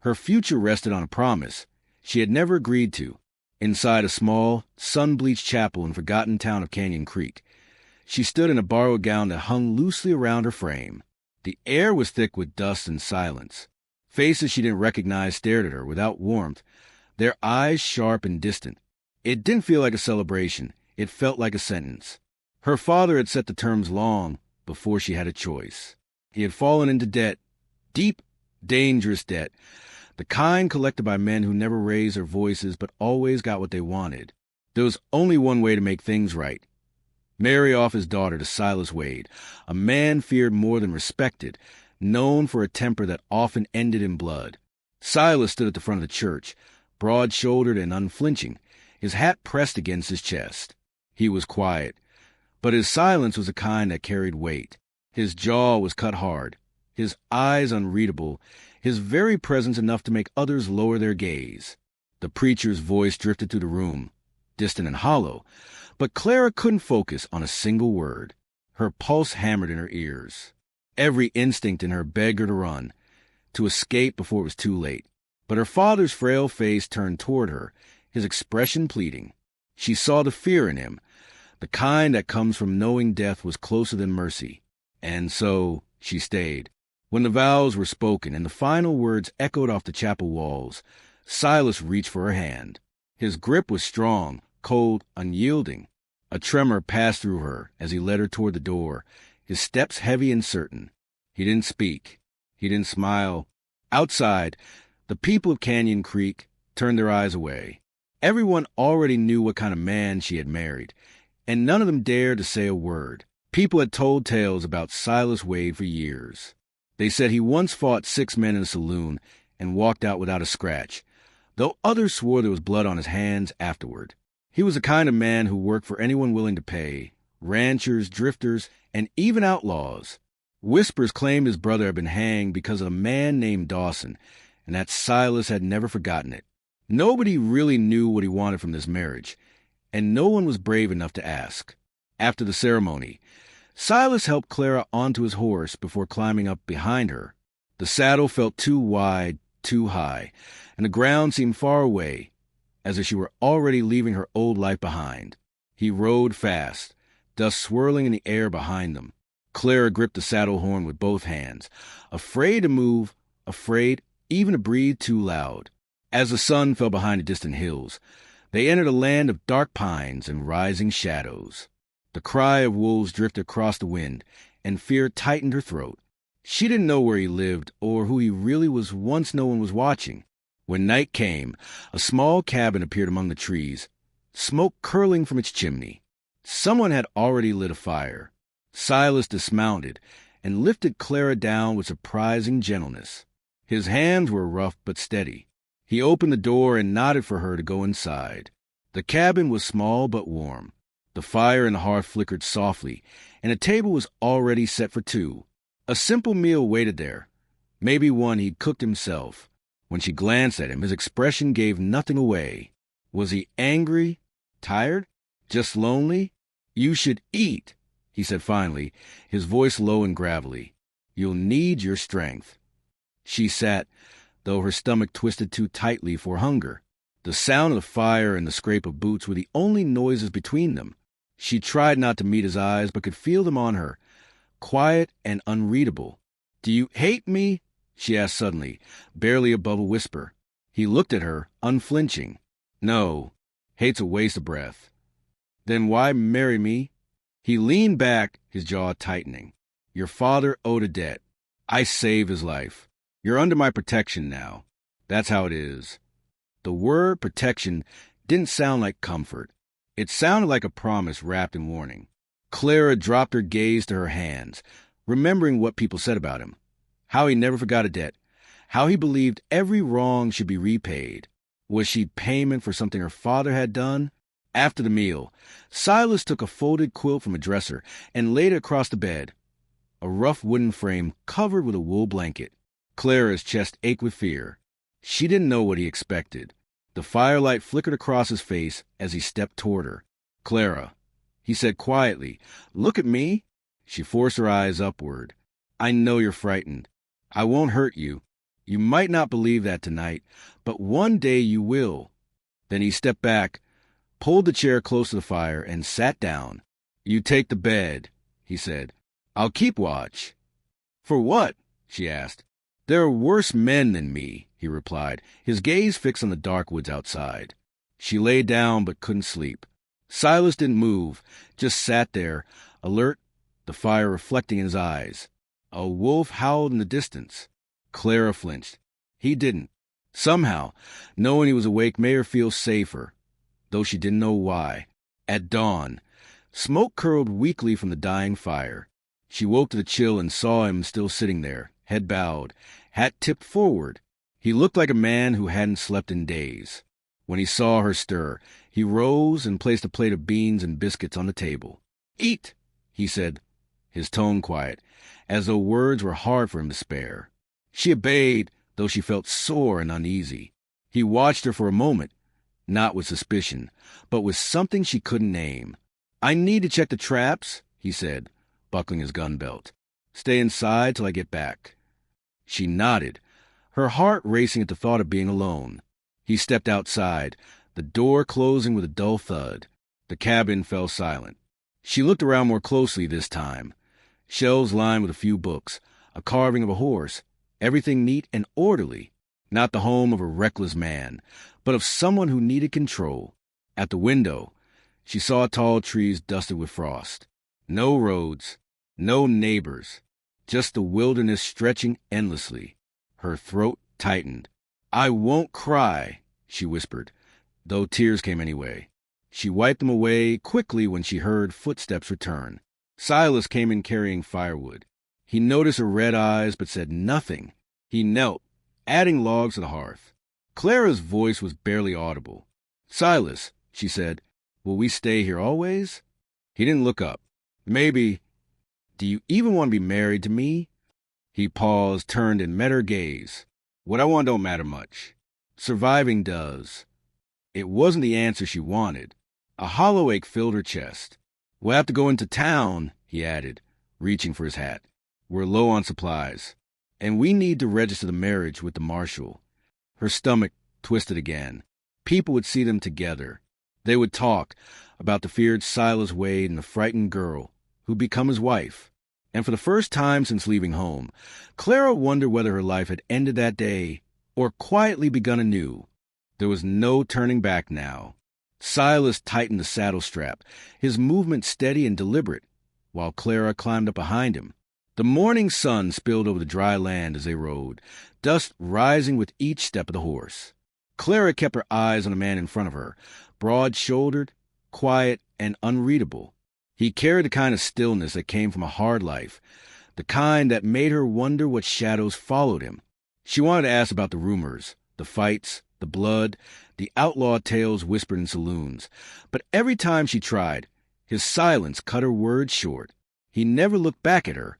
Her future rested on a promise she had never agreed to. Inside a small, sun-bleached chapel in the forgotten town of Canyon Creek, she stood in a borrowed gown that hung loosely around her frame. The air was thick with dust and silence. Faces she didn't recognize stared at her without warmth, their eyes sharp and distant. It didn't feel like a celebration. It felt like a sentence. Her father had set the terms long before she had a choice. He had fallen into debt, deep, dangerous debt, the kind collected by men who never raised their voices but always got what they wanted. There was only one way to make things right. Marry off his daughter to Silas Wade, a man feared more than respected, known for a temper that often ended in blood. Silas stood at the front of the church, broad-shouldered and unflinching, his hat pressed against his chest. He was quiet, but his silence was the kind that carried weight. His jaw was cut hard, his eyes unreadable, his very presence enough to make others lower their gaze. The preacher's voice drifted through the room, distant and hollow, but Clara couldn't focus on a single word. Her pulse hammered in her ears. Every instinct in her begged her to run, to escape before it was too late. But her father's frail face turned toward her, his expression pleading. She saw the fear in him, the kind that comes from knowing death was closer than mercy. And so she stayed. When the vows were spoken and the final words echoed off the chapel walls, Silas reached for her hand. His grip was strong, cold, unyielding. A tremor passed through her as he led her toward the door, his steps heavy and certain. He didn't speak. He didn't smile. Outside, the people of Canyon Creek turned their eyes away. Everyone already knew what kind of man she had married, and none of them dared to say a word. People had told tales about Silas Wade for years. They said he once fought 6 men in a saloon and walked out without a scratch, though others swore there was blood on his hands afterward. He was the kind of man who worked for anyone willing to pay, ranchers, drifters, and even outlaws. Whispers claimed his brother had been hanged because of a man named Dawson, and that Silas had never forgotten it. Nobody really knew what he wanted from this marriage, and no one was brave enough to ask. After the ceremony, Silas helped Clara onto his horse before climbing up behind her. The saddle felt too wide, too high, and the ground seemed far away, as if she were already leaving her old life behind. He rode fast, dust swirling in the air behind them. Clara gripped the saddle horn with both hands, afraid to move, afraid even to breathe too loud. As the sun fell behind the distant hills, they entered a land of dark pines and rising shadows. The cry of wolves drifted across the wind, and fear tightened her throat. She didn't know where he lived or who he really was once no one was watching. When night came, a small cabin appeared among the trees, smoke curling from its chimney. Someone had already lit a fire. Silas dismounted and lifted Clara down with surprising gentleness. His hands were rough but steady. He opened the door and nodded for her to go inside. The cabin was small but warm. The fire in the hearth flickered softly, and a table was already set for 2. A simple meal waited there, maybe one he'd cooked himself. When she glanced at him, his expression gave nothing away. Was he angry? Tired? Just lonely? "You should eat," he said finally, his voice low and gravelly. "You'll need your strength." She sat, though her stomach twisted too tightly for hunger. The sound of the fire and the scrape of boots were the only noises between them. She tried not to meet his eyes, but could feel them on her, quiet and unreadable. "Do you hate me?" she asked suddenly, barely above a whisper. He looked at her, unflinching. "No, hate's a waste of breath." "Then why marry me?" He leaned back, his jaw tightening. "Your father owed a debt. I saved his life. You're under my protection now. That's how it is." The word protection didn't sound like comfort. It sounded like a promise wrapped in warning. Clara dropped her gaze to her hands, remembering what people said about him. How he never forgot a debt. How he believed every wrong should be repaid. Was she payment for something her father had done? After the meal, Silas took a folded quilt from a dresser and laid it across the bed, a rough wooden frame covered with a wool blanket. Clara's chest ached with fear. She didn't know what he expected. The firelight flickered across his face as he stepped toward her. "Clara," he said quietly, "look at me." She forced her eyes upward. "I know you're frightened. I won't hurt you. You might not believe that tonight, but one day you will." Then he stepped back, pulled the chair close to the fire, and sat down. "You take the bed," he said. "I'll keep watch." "For what?" she asked. "There are worse men than me," he replied, his gaze fixed on the dark woods outside. She lay down but couldn't sleep. Silas didn't move, just sat there, alert, the fire reflecting in his eyes. A wolf howled in the distance. Clara flinched. He didn't. Somehow, knowing he was awake made her feel safer, though she didn't know why. At dawn, smoke curled weakly from the dying fire. She woke to the chill and saw him still sitting there, head bowed, hat tipped forward. He looked like a man who hadn't slept in days. When he saw her stir, he rose and placed a plate of beans and biscuits on the table. "Eat," he said, his tone quiet, as though words were hard for him to spare. She obeyed, though she felt sore and uneasy. He watched her for a moment, not with suspicion, but with something she couldn't name. "I need to check the traps," he said, buckling his gun belt. "Stay inside till I get back." She nodded, her heart racing at the thought of being alone. He stepped outside, the door closing with a dull thud. The cabin fell silent. She looked around more closely this time. Shelves lined with a few books, a carving of a horse, everything neat and orderly. Not the home of a reckless man, but of someone who needed control. At the window, she saw tall trees dusted with frost. No roads, no neighbors, just the wilderness stretching endlessly. Her throat tightened. "I won't cry," she whispered, though tears came anyway. She wiped them away quickly when she heard footsteps return. Silas came in carrying firewood. He noticed her red eyes but said nothing. He knelt, adding logs to the hearth. Clara's voice was barely audible. "Silas," she said, "will we stay here always?" He didn't look up. "Maybe. Do you even want to be married to me?" He paused, turned, and met her gaze. "What I want don't matter much. Surviving does." It wasn't the answer she wanted. A hollow ache filled her chest. "We'll have to go into town," he added, reaching for his hat. "We're low on supplies. And we need to register the marriage with the marshal." Her stomach twisted again. People would see them together. They would talk about the feared Silas Wade and the frightened girl who'd become his wife. And for the first time since leaving home, Clara wondered whether her life had ended that day or quietly begun anew. There was no turning back now. Silas tightened the saddle strap, his movement steady and deliberate, while Clara climbed up behind him. The morning sun spilled over the dry land as they rode, dust rising with each step of the horse. Clara kept her eyes on the man in front of her, broad-shouldered, quiet, and unreadable. He carried the kind of stillness that came from a hard life, the kind that made her wonder what shadows followed him. She wanted to ask about the rumors, the fights, the blood, the outlaw tales whispered in saloons, but every time she tried, his silence cut her words short. He never looked back at her,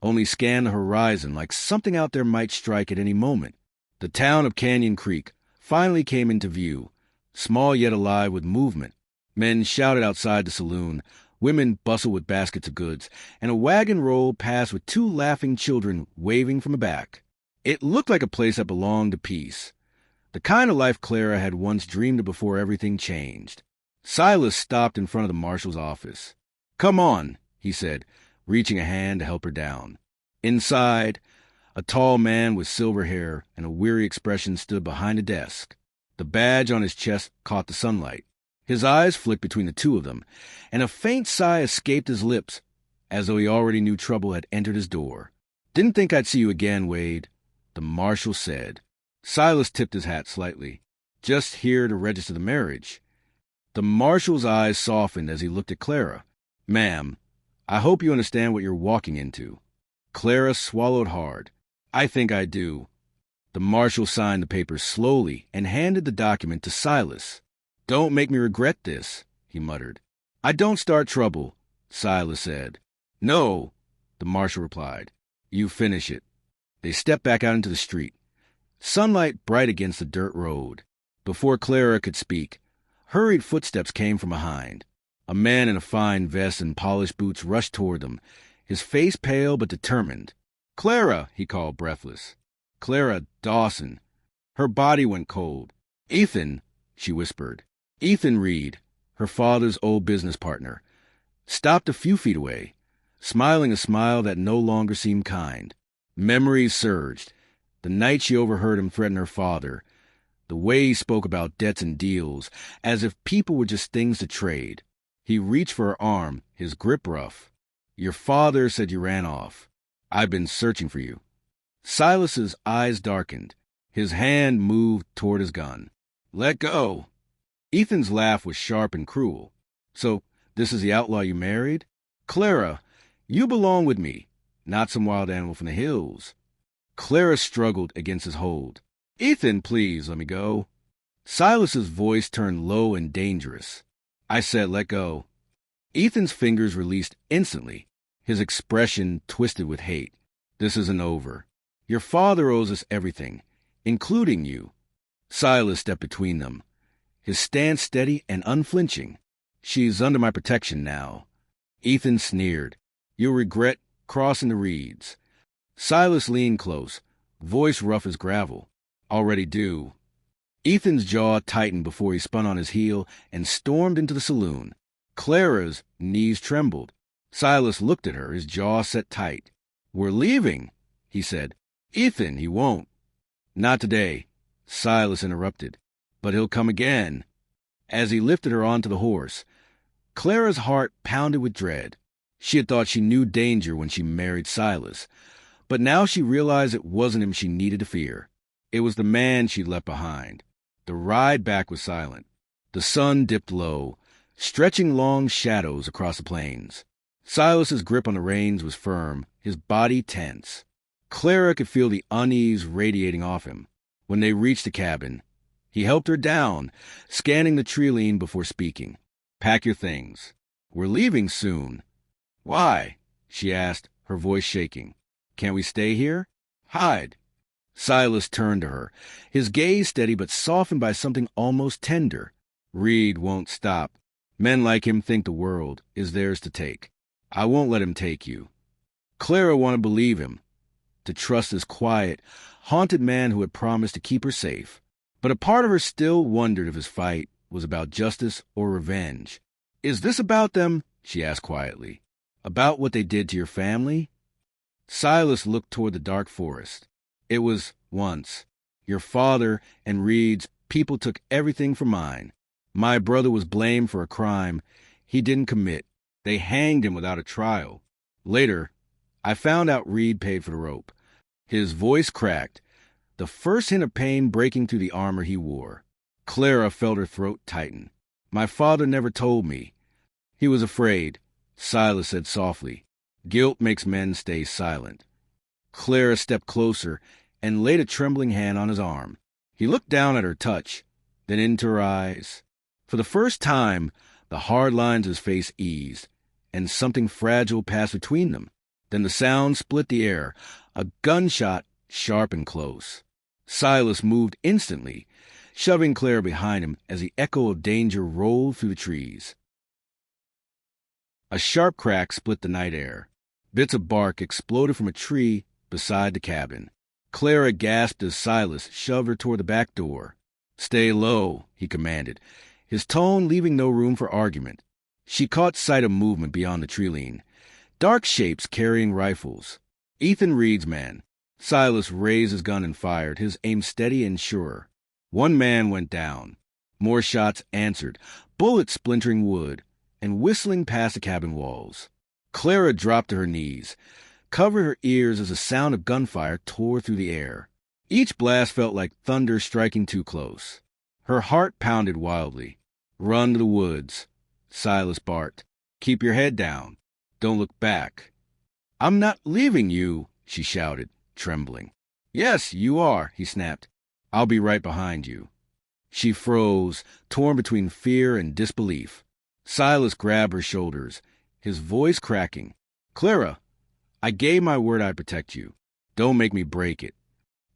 only scanned the horizon like something out there might strike at any moment. The town of Canyon Creek finally came into view, small yet alive with movement. Men shouted outside the saloon, women bustled with baskets of goods, and a wagon rolled past with 2 laughing children waving from the back. It looked like a place that belonged to peace, the kind of life Clara had once dreamed of before everything changed. Silas stopped in front of the marshal's office. "Come on," he said, reaching a hand to help her down. Inside, a tall man with silver hair and a weary expression stood behind a desk. The badge on his chest caught the sunlight. His eyes flicked between the two of them, and a faint sigh escaped his lips, as though he already knew trouble had entered his door. "Didn't think I'd see you again, Wade," the marshal said. Silas tipped his hat slightly. "Just here to register the marriage." The marshal's eyes softened as he looked at Clara. "Ma'am, I hope you understand what you're walking into." Clara swallowed hard. "I think I do." The marshal signed the papers slowly and handed the document to Silas. "Don't make me regret this," he muttered. "I don't start trouble," Silas said. "No," the marshal replied. "You finish it." They stepped back out into the street. Sunlight bright against the dirt road. Before Clara could speak, hurried footsteps came from behind. A man in a fine vest and polished boots rushed toward them, his face pale but determined. "Clara," he called, breathless. Clara Dawson. Her body went cold. Ethan, she whispered. Ethan Reed, her father's old business partner, stopped a few feet away, smiling a smile that no longer seemed kind. Memories surged. The night she overheard him threaten her father, the way he spoke about debts and deals, as if people were just things to trade. He reached for her arm, his grip rough. Your father said you ran off. I've been searching for you. Silas's eyes darkened. His hand moved toward his gun. Let go. Ethan's laugh was sharp and cruel. So, this is the outlaw you married? Clara, you belong with me, not some wild animal from the hills. Clara struggled against his hold. Ethan, please, let me go. Silas's voice turned low and dangerous. I said let go. Ethan's fingers released instantly, his expression twisted with hate. This isn't over. Your father owes us everything, including you. Silas stepped between them, his stance steady and unflinching. She's under my protection now. Ethan sneered. You'll regret crossing the reeds. Silas leaned close, voice rough as gravel. Already do. Ethan's jaw tightened before he spun on his heel and stormed into the saloon. Clara's knees trembled. Silas looked at her, his jaw set tight. We're leaving, he said. Ethan, he won't. Not today, Silas interrupted. But he'll come again. As he lifted her onto the horse, Clara's heart pounded with dread. She had thought she knew danger when she married Silas, but now she realized it wasn't him she needed to fear. It was the man she'd left behind. The ride back was silent. The sun dipped low, stretching long shadows across the plains. Silas's grip on the reins was firm, his body tense. Clara could feel the unease radiating off him. When they reached the cabin, he helped her down, scanning the tree-line before speaking. Pack your things. We're leaving soon. Why? She asked, her voice shaking. Can't we stay here? Hide. Silas turned to her, his gaze steady but softened by something almost tender. Reed won't stop. Men like him think the world is theirs to take. I won't let him take you. Clara wanted to believe him, to trust this quiet, haunted man who had promised to keep her safe. But a part of her still wondered if his fight was about justice or revenge. Is this about them? She asked quietly. About what they did to your family? Silas looked toward the dark forest. It was once. Your father and Reed's people took everything from mine. My brother was blamed for a crime he didn't commit. They hanged him without a trial. Later, I found out Reed paid for the rope. His voice cracked, the first hint of pain breaking through the armor he wore. Clara felt her throat tighten. My father never told me. He was afraid, Silas said softly. Guilt makes men stay silent. Clara stepped closer and laid a trembling hand on his arm. He looked down at her touch, then into her eyes. For the first time, the hard lines of his face eased, and something fragile passed between them. Then the sound split the air, a gunshot sharp and close. Silas moved instantly, shoving Clara behind him as the echo of danger rolled through the trees. A sharp crack split the night air. Bits of bark exploded from a tree beside the cabin. Clara gasped as Silas shoved her toward the back door. Stay low, he commanded, his tone leaving no room for argument. She caught sight of movement beyond the tree-line. Dark shapes carrying rifles. Ethan Reed's men. Silas raised his gun and fired, his aim steady and sure. One man went down. More shots answered, bullets splintering wood and whistling past the cabin walls. Clara dropped to her knees, covered her ears as the sound of gunfire tore through the air. Each blast felt like thunder striking too close. Her heart pounded wildly. Run to the woods, Silas barked. Keep your head down. Don't look back. I'm not leaving you, she shouted, trembling. Yes, you are, he snapped. I'll be right behind you. She froze, torn between fear and disbelief. Silas grabbed her shoulders, his voice cracking. Clara, I gave my word I'd protect you. Don't make me break it.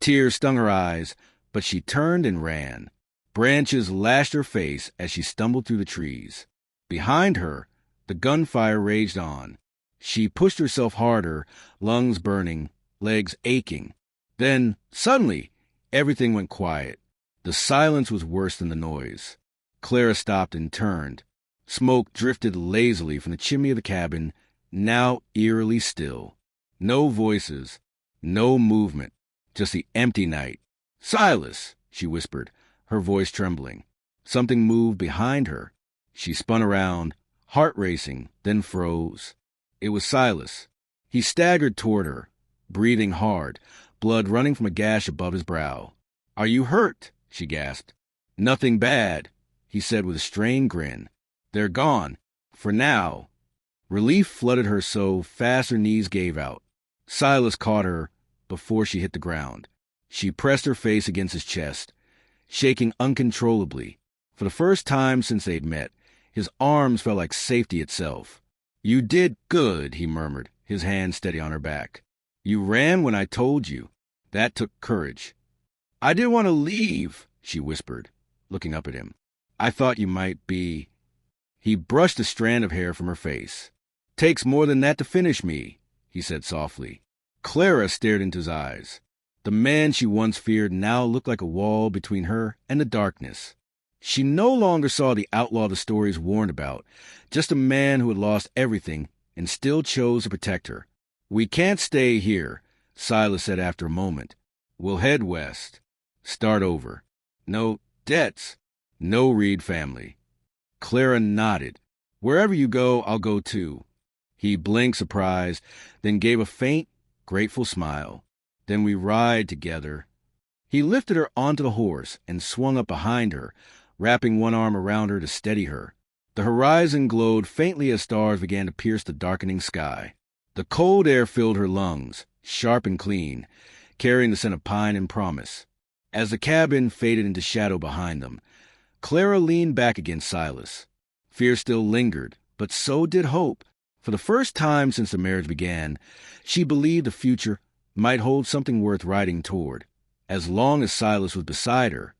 Tears stung her eyes, but she turned and ran. Branches lashed her face as she stumbled through the trees. Behind her, the gunfire raged on. She pushed herself harder, lungs burning, legs aching. Then, suddenly, everything went quiet. The silence was worse than the noise. Clara stopped and turned. Smoke drifted lazily from the chimney of the cabin, now eerily still. No voices, no movement, just the empty night. "Silas!" she whispered, her voice trembling. Something moved behind her. She spun around, heart racing, then froze. It was Silas. He staggered toward her, breathing hard, blood running from a gash above his brow. "Are you hurt?" she gasped. "Nothing bad," he said with a strained grin. "They're gone. For now." Relief flooded her so fast her knees gave out. Silas caught her before she hit the ground. She pressed her face against his chest, shaking uncontrollably. For the first time since they'd met, his arms felt like safety itself. "You did good," he murmured, his hand steady on her back. "You ran when I told you. That took courage." "I didn't want to leave," she whispered, looking up at him. "I thought you might be—" He brushed a strand of hair from her face. "Takes more than that to finish me," he said softly. Clara stared into his eyes. The man she once feared now looked like a wall between her and the darkness. She no longer saw the outlaw the stories warned about, just a man who had lost everything and still chose to protect her. "We can't stay here," Silas said after a moment. "We'll head west. Start over. No debts. No Reed family." Clara nodded. "Wherever you go, I'll go too." He blinked surprised, then gave a faint, grateful smile. "Then we ride together." He lifted her onto the horse and swung up behind her, wrapping one arm around her to steady her. The horizon glowed faintly as stars began to pierce the darkening sky. The cold air filled her lungs, sharp and clean, carrying the scent of pine and promise. As the cabin faded into shadow behind them, Clara leaned back against Silas. Fear still lingered, but so did hope. For the first time since the marriage began, she believed the future might hold something worth riding toward. As long as Silas was beside her,